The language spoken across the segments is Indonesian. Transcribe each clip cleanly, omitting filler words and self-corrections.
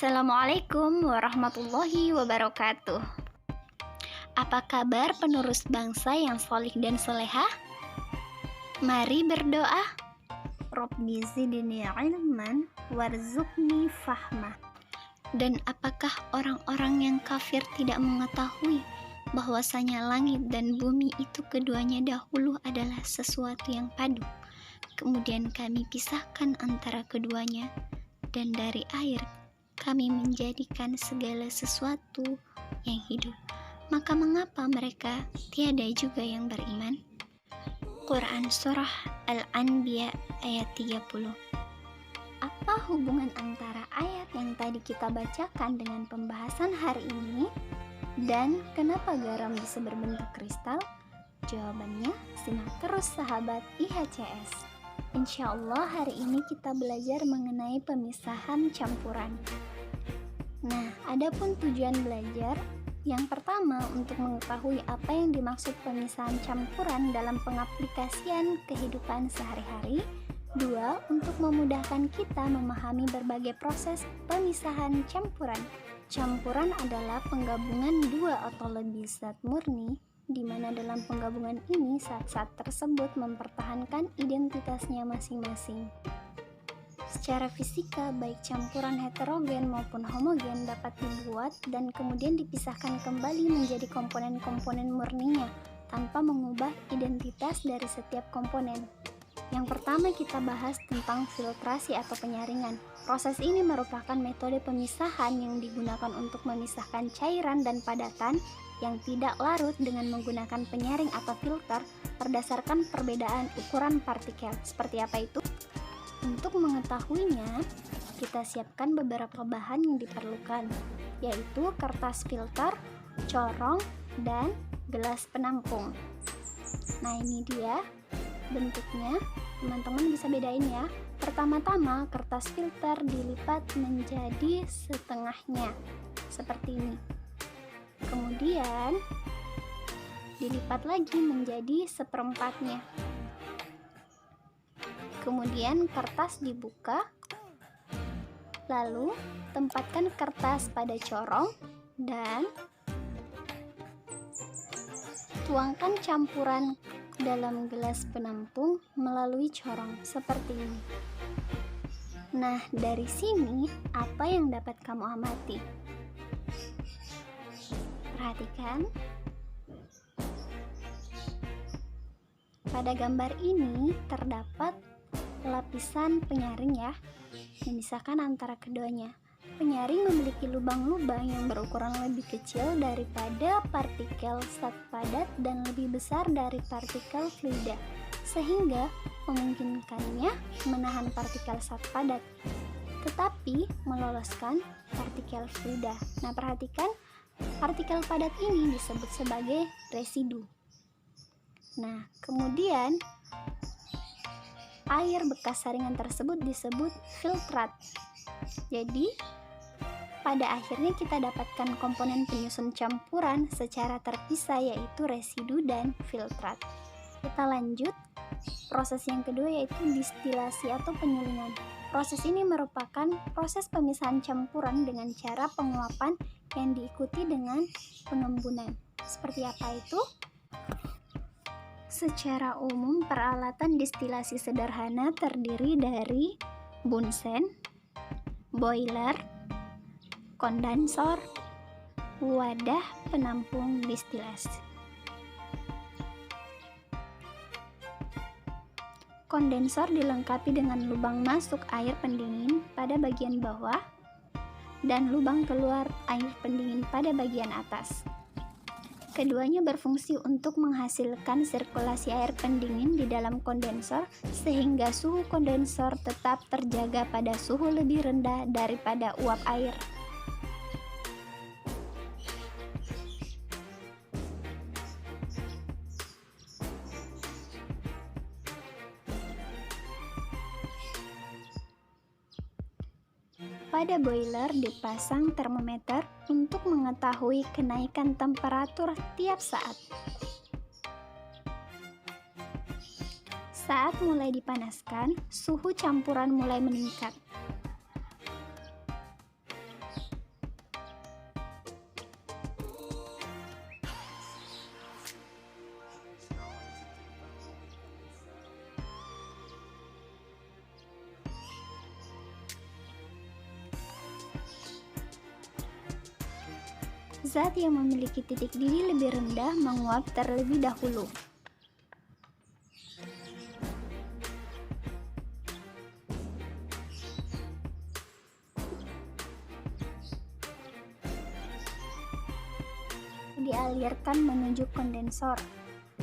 Assalamualaikum warahmatullahi wabarakatuh. Apa kabar penerus bangsa yang solih dan solehah? Mari berdoa. Rabbi zidni ilman warzuqni fahmah. Dan apakah orang-orang yang kafir tidak mengetahui bahwasanya langit dan bumi itu keduanya dahulu adalah sesuatu yang padu, kemudian kami pisahkan antara keduanya, dan dari air kami menjadikan segala sesuatu yang hidup. Maka mengapa mereka tiada juga yang beriman? Quran Surah Al-Anbiya ayat 30. Apa hubungan antara ayat yang tadi kita bacakan dengan pembahasan hari ini? Dan kenapa garam bisa berbentuk kristal? Jawabannya simak terus sahabat IHCS. Insya Allah hari ini kita belajar mengenai pemisahan campuran. Nah, adapun tujuan belajar, yang pertama untuk mengetahui apa yang dimaksud pemisahan campuran dalam pengaplikasian kehidupan sehari-hari. Dua, untuk memudahkan kita memahami berbagai proses pemisahan campuran. Campuran adalah penggabungan dua atau lebih zat murni, di mana dalam penggabungan ini zat-zat tersebut mempertahankan identitasnya masing-masing. Secara fisika, baik campuran heterogen maupun homogen dapat dibuat dan kemudian dipisahkan kembali menjadi komponen-komponen murninya tanpa mengubah identitas dari setiap komponen. Yang pertama kita bahas tentang filtrasi atau penyaringan. Proses ini merupakan metode pemisahan yang digunakan untuk memisahkan cairan dan padatan yang tidak larut dengan menggunakan penyaring atau filter berdasarkan perbedaan ukuran partikel. Seperti apa itu? Untuk mengetahuinya, kita siapkan beberapa bahan yang diperlukan, yaitu kertas filter, corong, dan gelas penampung. Nah, ini dia bentuknya, teman-teman bisa bedain ya. Pertama-tama, kertas filter dilipat menjadi setengahnya, seperti ini. Kemudian dilipat lagi menjadi seperempatnya. Kemudian kertas dibuka, lalu tempatkan kertas pada corong dan tuangkan campuran dalam gelas penampung melalui corong seperti ini. Nah, dari sini apa yang dapat kamu amati? Perhatikan. Pada gambar ini terdapat lapisan penyaring ya, memisahkan antara keduanya. Penyaring memiliki lubang-lubang yang berukuran lebih kecil daripada partikel zat padat dan lebih besar dari partikel fluida, sehingga memungkinkannya menahan partikel zat padat, tetapi meloloskan partikel fluida. Nah, perhatikan, partikel padat ini disebut sebagai residu. Nah, kemudian air bekas saringan tersebut disebut filtrat. Jadi, pada akhirnya kita dapatkan komponen penyusun campuran secara terpisah, yaitu residu dan filtrat. Kita lanjut, proses yang kedua yaitu distilasi atau penyulingan. Proses ini merupakan proses pemisahan campuran dengan cara penguapan yang diikuti dengan pengembunan. Seperti apa itu? Secara umum, peralatan distilasi sederhana terdiri dari bunsen, boiler, kondensor, wadah penampung distilasi. Kondensor dilengkapi dengan lubang masuk air pendingin pada bagian bawah dan lubang keluar air pendingin pada bagian atas. Keduanya berfungsi untuk menghasilkan sirkulasi air pendingin di dalam kondensor sehingga suhu kondensor tetap terjaga pada suhu lebih rendah daripada uap air. Pada boiler dipasang termometer untuk mengetahui kenaikan temperatur tiap saat. Saat mulai dipanaskan, suhu campuran mulai meningkat. Zat yang memiliki titik didih lebih rendah menguap terlebih dahulu. Dialirkan menuju kondensor.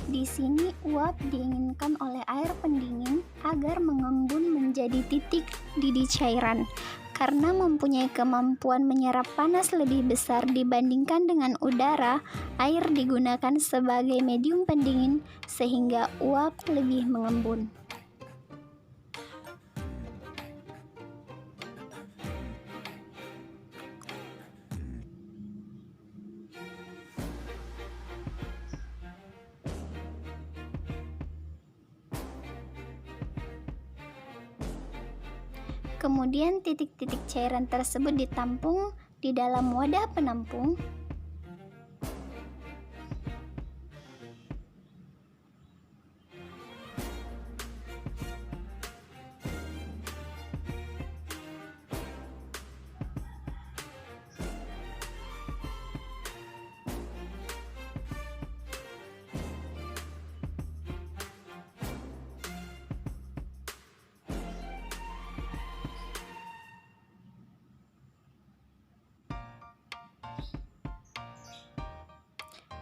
Di sini uap diinginkan oleh air pendingin agar mengembun menjadi titik didih cairan. Karena mempunyai kemampuan menyerap panas lebih besar dibandingkan dengan udara, air digunakan sebagai medium pendingin sehingga uap lebih mengembun. Kemudian titik-titik cairan tersebut ditampung di dalam wadah penampung.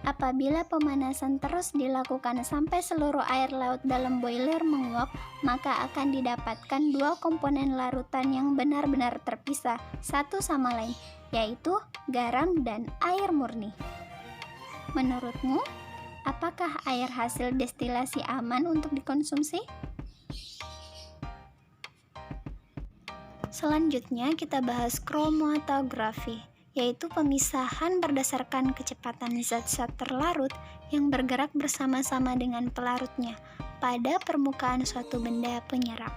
Apabila pemanasan terus dilakukan sampai seluruh air laut dalam boiler menguap, maka akan didapatkan dua komponen larutan yang benar-benar terpisah satu sama lain, yaitu garam dan air murni. Menurutmu, apakah air hasil destilasi aman untuk dikonsumsi? Selanjutnya kita bahas kromatografi, yaitu pemisahan berdasarkan kecepatan zat-zat terlarut yang bergerak bersama-sama dengan pelarutnya pada permukaan suatu benda penyerap.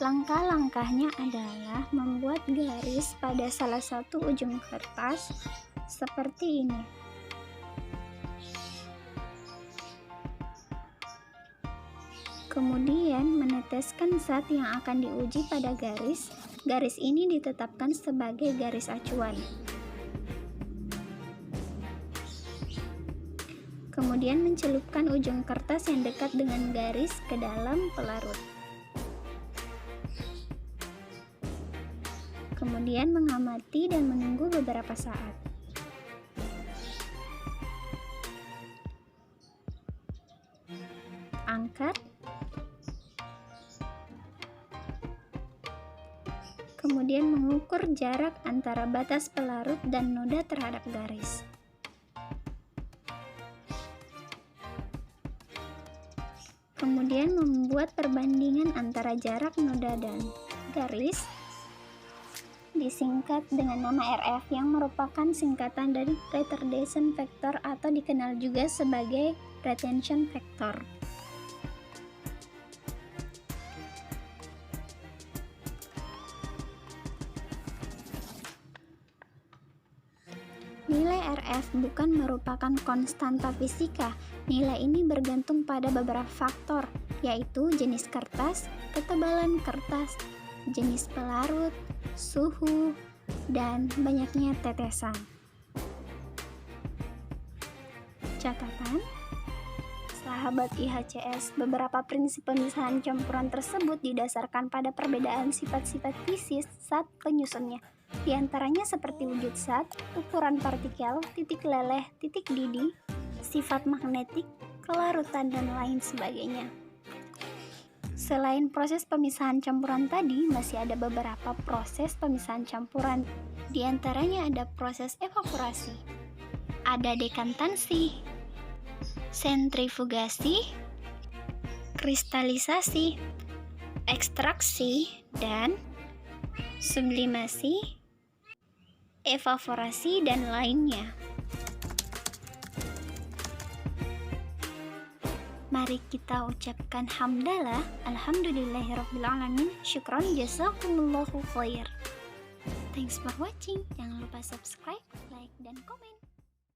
Langkah-langkahnya adalah membuat garis pada salah satu ujung kertas seperti ini. Kemudian meneteskan zat yang akan diuji pada garis. Garis ini ditetapkan sebagai garis acuan. Kemudian mencelupkan ujung kertas yang dekat dengan garis ke dalam pelarut. Kemudian mengamati dan menunggu beberapa saat. Angkat. Kemudian mengukur jarak antara batas pelarut dan noda terhadap garis. Kemudian membuat perbandingan antara jarak noda dan garis, disingkat dengan nama RF yang merupakan singkatan dari retardation factor atau dikenal juga sebagai retention factor. Nilai RF bukan merupakan konstanta fisika. Nilai ini bergantung pada beberapa faktor, yaitu jenis kertas, ketebalan kertas, jenis pelarut, suhu, dan banyaknya tetesan. Catatan, sahabat IHCS, beberapa prinsip pemisahan campuran tersebut didasarkan pada perbedaan sifat-sifat fisis zat penyusunnya. Di antaranya seperti wujud zat, ukuran partikel, titik leleh, titik didih, sifat magnetik, kelarutan, dan lain sebagainya. Selain proses pemisahan campuran tadi, masih ada beberapa proses pemisahan campuran. Di antaranya ada proses evaporasi, ada dekantansi, sentrifugasi, kristalisasi, ekstraksi, dan sublimasi, evaporasi, dan lainnya. Mari kita ucapkan hamdalah, alhamdulillahirrabbilalamin, syukron, jazakumullahu khair. Thanks for watching. Jangan lupa subscribe, like, dan komen.